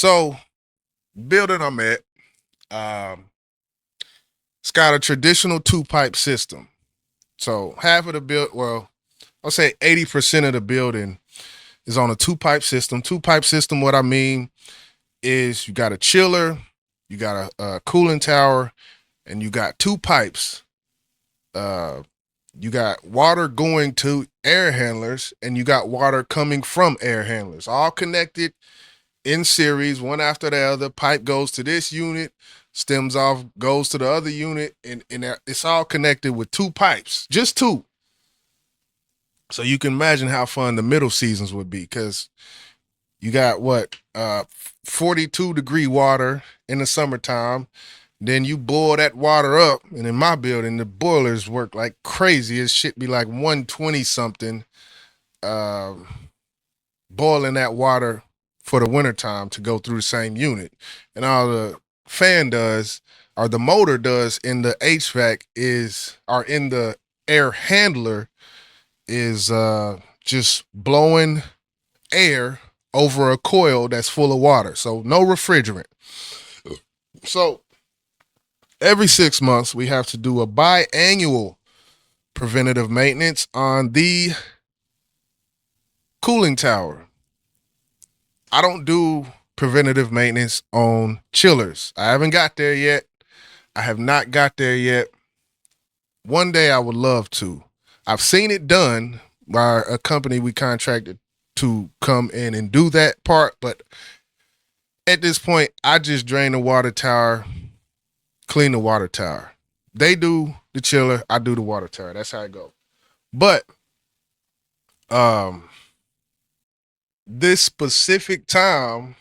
So, building I'm at, um, it's got a traditional two pipe system. So half of the build, well, I'll say 80% of the building is on a two pipe system. Two pipe system, what I mean is you got a chiller, you got a cooling tower, and you got two pipes. Uh, you got water going to air handlers, and you got water coming from air handlers, all connected in series, one after the other. Pipe goes to this unit, stems off, goes to the other unit, and it's all connected with two pipes, just two. So you can imagine how fun the middle seasons would be because you got what 42-degree water in the summertime. Then you boil that water up, and in my building, the boilers work like crazy. It should be like 120 something. Uh, Boiling that water for the wintertime to go through the same unit. And all the fan does, or the motor does in the HVAC is, or in the air handler is just blowing air over a coil that's full of water. So no refrigerant. So every 6 months, we have to do a biannual preventative maintenance on the cooling tower. I don't do preventative maintenance on chillers. I haven't got there yet. I have not got there yet. One day I would love to. I've seen it done by a company we contracted to come in and do that part, but at this point, I just drain the water tower, clean the water tower. They do the chiller, I do the water tower. That's how it goes. But um this specific time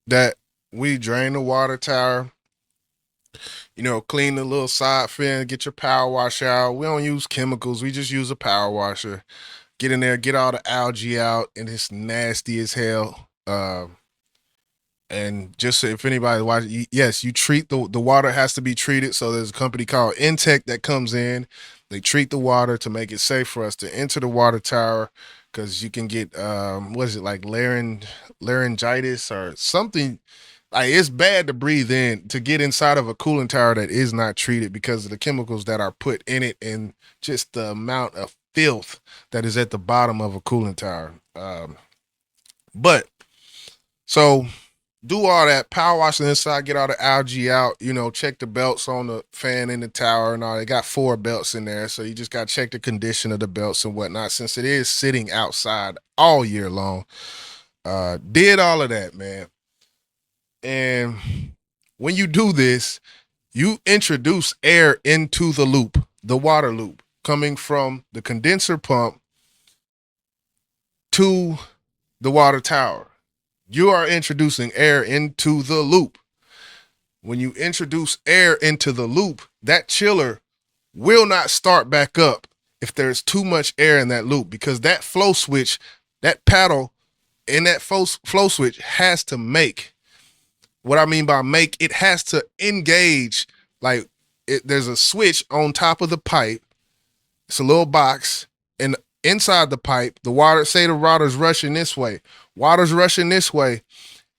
that we drain the water tower, clean the little side fin, get your power wash out. We don't use chemicals. We just use a power washer. Get in there, get all the algae out, and it's nasty as hell. And just so if anybody watches, yes, you treat the water has to be treated. So there's a company called Intech that comes in. They treat the water to make it safe for us to enter the water tower because you can get what is it like laryngitis or something. Like it's bad to breathe in to get inside of a cooling tower that is not treated because of the chemicals that are put in it and just the amount of filth that is at the bottom of a cooling tower. But so do all that power wash the inside, get all the algae out, check the belts on the fan in the tower and all. They got 4 belts in there, so you just got to check the condition of the belts and whatnot since it is sitting outside all year long. Did all of that, man. And when you do this, you introduce air into the loop, the water loop, coming from the condenser pump to the water tower. You are introducing air into the loop. When you introduce air into the loop, that chiller will not start back up if there's too much air in that loop because that flow switch, that paddle in that flow switch has to make. What I mean by make, it has to engage. Like there's a switch on top of the pipe. It's a little box, and inside the pipe, the water, say the water's rushing this way. Water's rushing this way.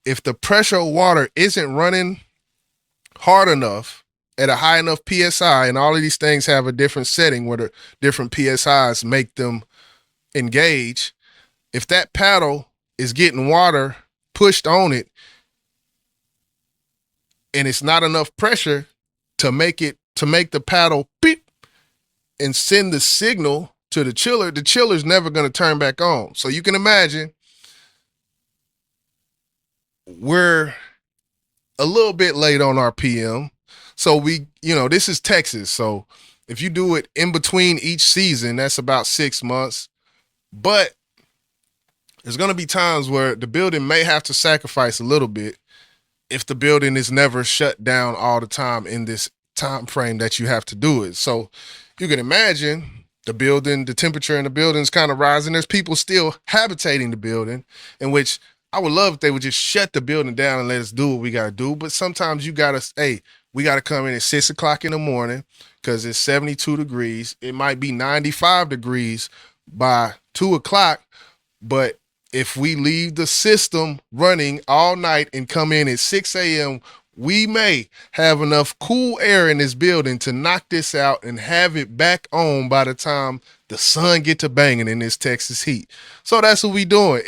If the pressure of water isn't running hard enough at a high enough PSI, and all of these things have a different setting where the different PSIs make them engage. If that paddle is getting water pushed on it and it's not enough pressure to make the paddle beep and send the signal to the chiller's never going to turn back on. So you can imagine we're a little bit late on our PM. So this is Texas. So if you do it in between each season, that's about 6 months. But there's going to be times where the building may have to sacrifice a little bit if the building is never shut down all the time in this time frame that you have to do it. So you can imagine the temperature in the building is kind of rising. There's people still habitating the building, in which I would love if they would just shut the building down and let us do what we got to do. But sometimes we got to come in at 6 o'clock in the morning because it's 72 degrees. It might be 95 degrees by 2 o'clock, but if we leave the system running all night and come in at 6 a.m., we may have enough cool air in this building to knock this out and have it back on by the time the sun get to banging in this Texas heat. So that's what we doing.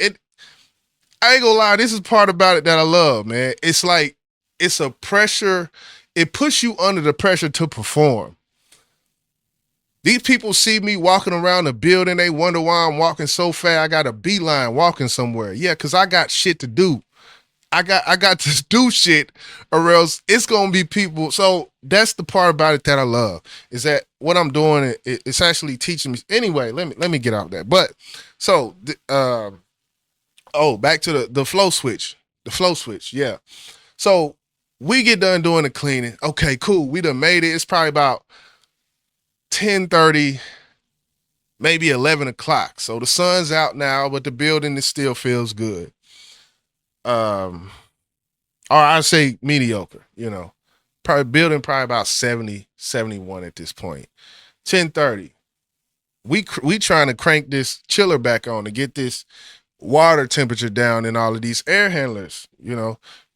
I ain't gonna lie, this is part about it that I love, man. It's like it's a pressure. It puts you under the pressure to perform. These people see me walking around the building. They wonder why I'm walking so fast. I got a beeline walking somewhere. Yeah, because I got shit to do. I got to do shit, or else it's gonna be people. So that's the part about it that I love, is that what I'm doing, it's actually teaching me. Anyway, let me get out that. But so back to the flow switch. The flow switch, yeah. So we get done doing the cleaning. Okay, cool. We done made it. It's probably about 10:30, maybe 11 o'clock. So the sun's out now, but the building still feels good. Or I'd say mediocre, probably building probably about 70, 71 at this point. 10:30. We trying to crank this chiller back on to get this water temperature down in all of these air handlers.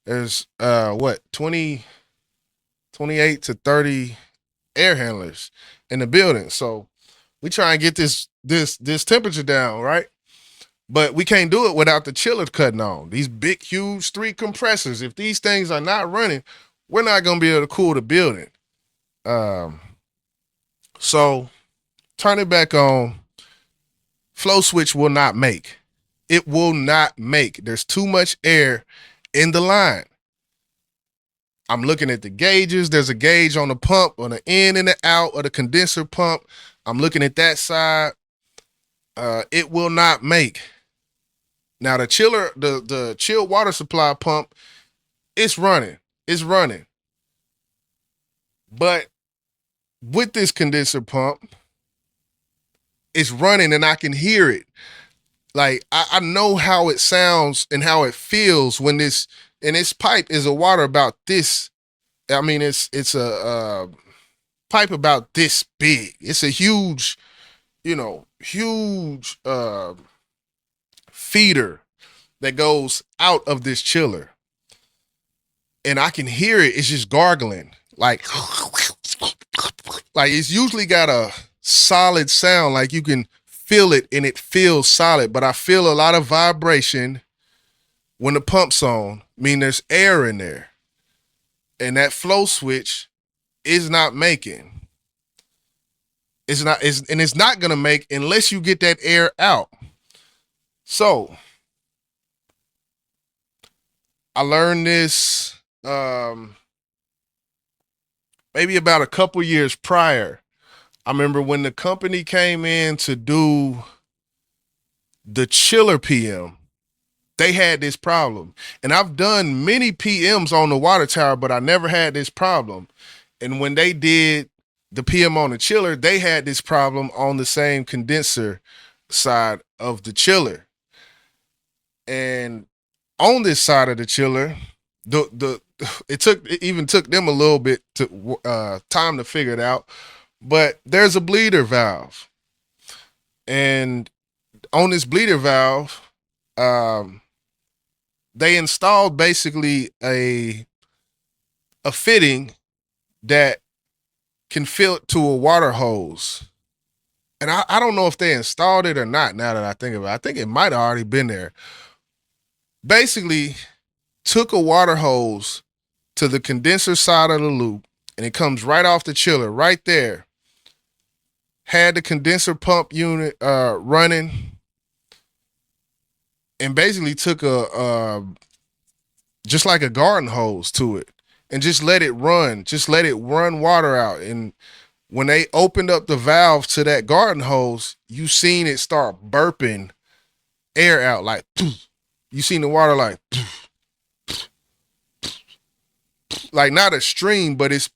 There's 28 to 30 air handlers in the building. So we try and get this temperature down, right? But we can't do it without the chiller cutting on. These big, huge 3 compressors. If these things are not running, we're not gonna be able to cool the building. So turn it back on. Flow switch will not make. It will not make. There's too much air in the line. I'm looking at the gauges. There's a gauge on the pump, on the in and the out of the condenser pump. I'm looking at that side. It will not make. Now the chiller, the chilled water supply pump, it's running. It's running. But with this condenser pump, it's running and I can hear it. Like I know how it sounds and how it feels when this pipe is a water about this. I mean, it's a pipe about this big. It's a huge, huge feeder that goes out of this chiller. And I can hear it. It's just gargling. Like it's usually got a solid sound. Like you can feel it and it feels solid. But I feel a lot of vibration when the pump's on. I mean, there's air in there. And that flow switch is not making. It's not going to make unless you get that air out. So I learned this maybe about a couple years prior. I remember when the company came in to do the chiller PM, they had this problem. And I've done many PMs on the water tower, but I never had this problem. And when they did the PM on the chiller, they had this problem on the same condenser side of the chiller. And on this side of the chiller, it even took them a little bit to time to figure it out. But there's a bleeder valve, and on this bleeder valve, they installed basically a fitting that can fit to a water hose. And I don't know if they installed it or not now that I think about it. I think it might have already been there. Basically, took a water hose to the condenser side of the loop, and it comes right off the chiller, right there. Had the condenser pump unit running, and basically took just like a garden hose to it, and just let it run. Just let it run water out. And when they opened up the valve to that garden hose, you seen it start burping air out, like you seen the water like not a stream, but it's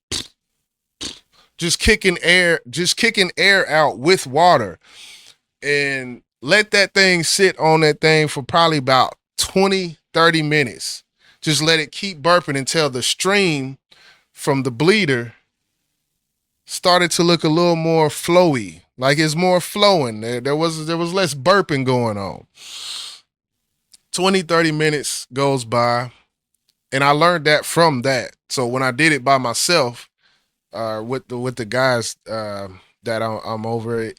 just kicking air out with water. And let that thing sit on that thing for probably about 20, 30 minutes. Just let it keep burping until the stream from the bleeder started to look a little more flowy. Like it's more flowing. There was less burping going on. 20, 30 minutes goes by, and I learned that from that. So when I did it by myself, with the guys that I'm over,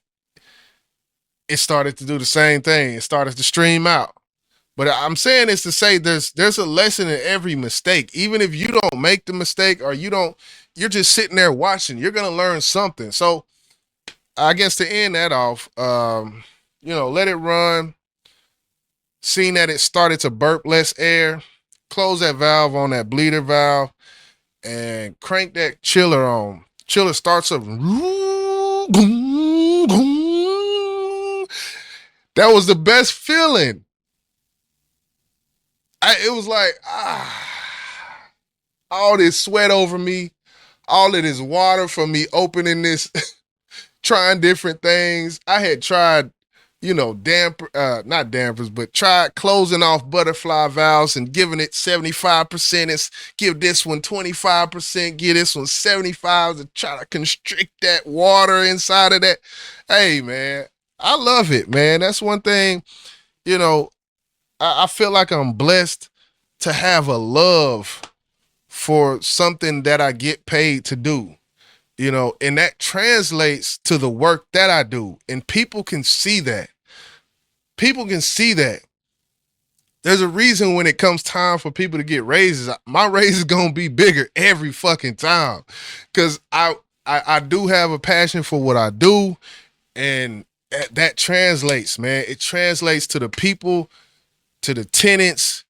it started to do the same thing. It started to stream out. But I'm saying this to say there's a lesson in every mistake. Even if you don't make the mistake or you're just sitting there watching, you're gonna learn something. So I guess to end that off, let it run. Seeing that it started to burp less air, close that valve on that bleeder valve and crank that chiller on. Chiller starts up. That was the best feeling. It was like, all this sweat over me, all of this water from me opening this, trying different things. I had tried, not dampers, but tried closing off butterfly valves and giving it 75%. And give this one 25%, give this one 75 to try to constrict that water inside of that. Hey, man, I love it, man. That's one thing, you know, I feel like I'm blessed to have a love for something that I get paid to do, and that translates to the work that I do. And people can see that. People can see that. There's a reason when it comes time for people to get raises, my raise is gonna be bigger every fucking time. Cause I do have a passion for what I do, and that translates, man. It translates to the people, to the tenants,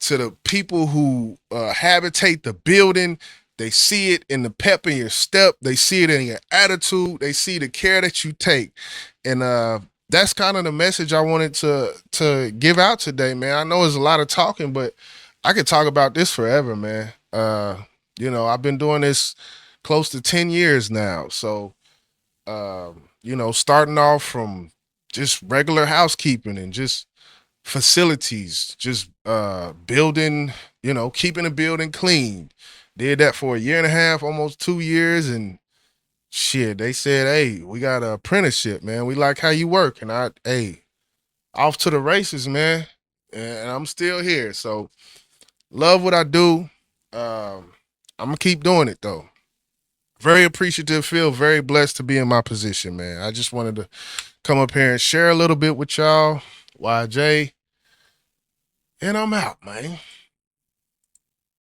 to the people who habitate the building. They see it in the pep in your step. They see it in your attitude. They see the care that you take. And that's kind of the message I wanted to give out today, man. I know there's a lot of talking, but I could talk about this forever, man. I've been doing this close to 10 years now. So, starting off from just regular housekeeping and just facilities, just building, keeping the building clean. Did that for a year and a half, almost 2 years, and shit, they said, hey, we got an apprenticeship, man. We like how you work. And off to the races, man. And I'm still here. So love what I do. I'm gonna keep doing it though. Very appreciative, feel very blessed to be in my position, man. I just wanted to come up here and share a little bit with y'all. YJ. And I'm out, man.